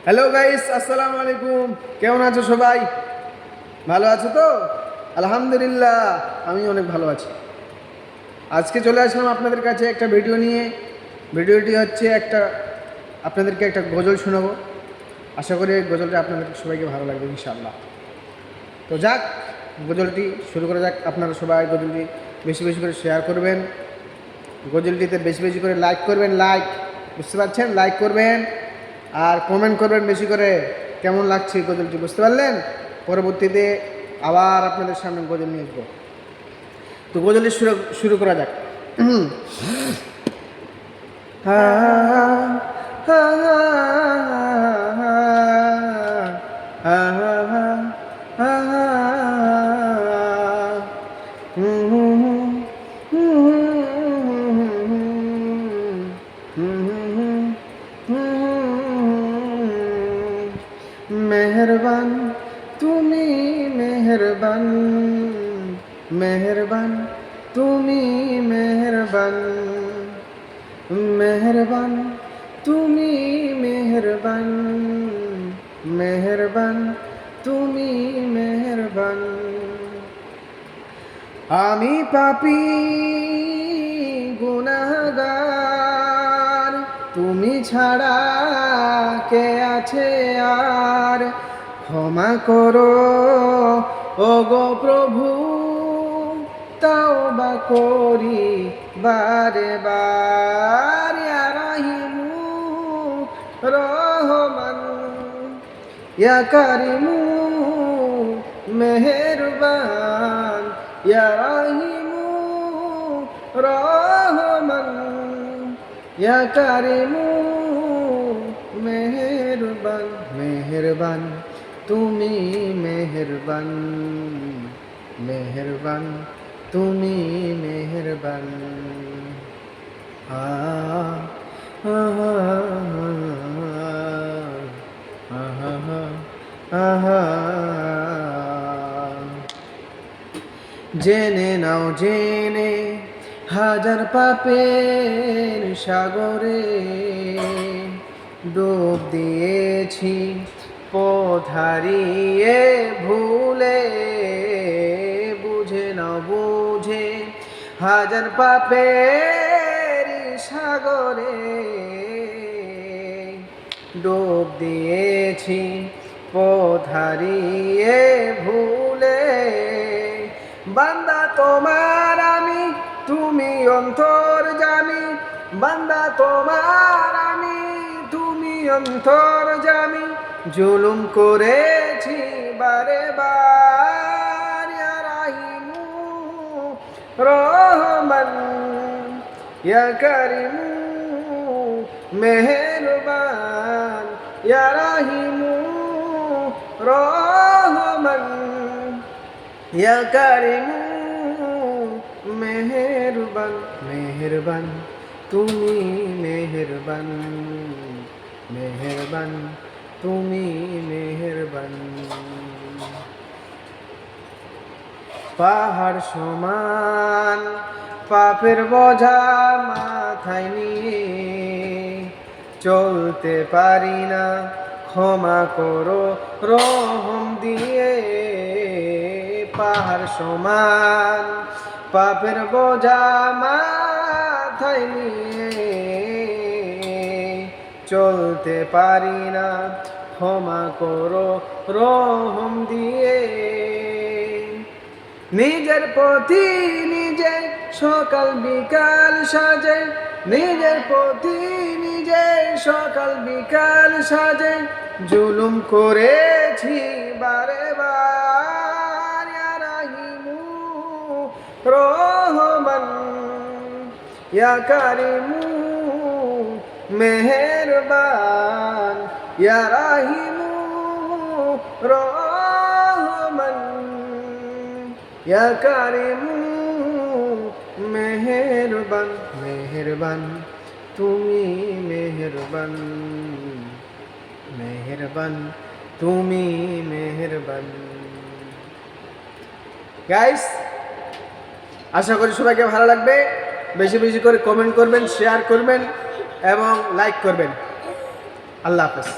Hello guys, আসসালামু আলাইকুম। কেমন আছো সবাই? ভালো আছো তো? আলহামদুলিল্লাহ, আমি অনেক ভালো আছি। আজকে চলে আসলাম আপনাদের কাছে একটা ভিডিও নিয়ে। ভিডিওটি হচ্ছে আপনাদেরকে একটা গজল শোনাবো। আশা করি এই গজলটা আপনাদের সবাইকে ভালো লাগবে ইনশাআল্লাহ। তো যাক, গজলটি শুরু করা যাক। আপনারা সবাই গজলটি বেশি বেশি করে শেয়ার করবেন, গজলটিতে বেশি বেশি করে লাইক করবেন। বুঝতে পারছেন? লাইক করবেন আর কমেন্ট করবেন বেশি করে, কেমন লাগছে গজলটি, বুঝতে পারলেন? পরবর্তীতে আবার আপনাদের সামনে গজল নিয়ে আসবো। তো গজলটি শুরু করা যাক। হা হা হা হা হা মেহরবান তুমি, মেহরবান মেহরবান তুমি, মেহরবান মেহরবান তুমি, মেহরবান মেহরবান তুমি, মেহরবান। আমি পাপী গুনাহগার, তুমি ছাড়া কে আছে আর? ক্ষমা করো ওগো প্রভু, তাওবা করি বারে বার। ইয়া রাহিমু রহমান, ইয়া কারিমু মেহেরবান, ইয়া রাহিমু রহমান, ইয়া কারিমু মেহেরবান। মেহেরবান তুমি, মেহেরবান মেহেরবান তুমি, মেহেরবান। জেনে নাও জেনে হাজার পাপের সাগরে ডুব দিয়েছি পথ হারিয়ে ভুলে। বুঝে নাও বুঝে হাজার পাপের সাগরে ডুব দিয়েছি পথ হারিয়ে ভুলে। বান্দা তোমার আমি, তুমি অন্তর্যামী। বান্দা তোমার আমি, তুমি অন্তর্যামী। জুলুম করেছি বারে বার। ইয়া রাহিমু রহমান, ইয়া কারিমু মেহেরবান, ইয়া রাহিমু রহমান, ইয়া কারিমু মেহেরবান। মেহেরবান তুমি, মেহেরবান মেহেরবান তুমি, মেহেরবান। পাহাড় সমান পাপের বোঝা মাথায় নিয়ে চলতে পারি না, ক্ষমা করো রহম দিয়ে। পাহাড় সমান পাপের বোঝা মাথায় নিয়ে চলতে পারি না, ক্ষমা করো রহম দিয়ে। নিজের পথি নিজে সকাল বিকাল সাজে, নিজের পথি নিজে সকাল বিকাল সাজে। জুলুম করেছি বারে বার। ইয়া রাহিমু রহমান, ইয়া কারিমু মেহেরবান, ইয়া রাহিমু রহমান, ইয়া কারিমু মেহেরবান। মেহেরবান তুমি, মেহেরবান মেহেরবান তুমি, মেহেরবান। গাইস, আশা করি সবাইকে ভালো লাগবে। বেশি বেশি করে কমেন্ট করবেন, শেয়ার করবেন এবং লাইক করবেন। আল্লাহ হাফেজ।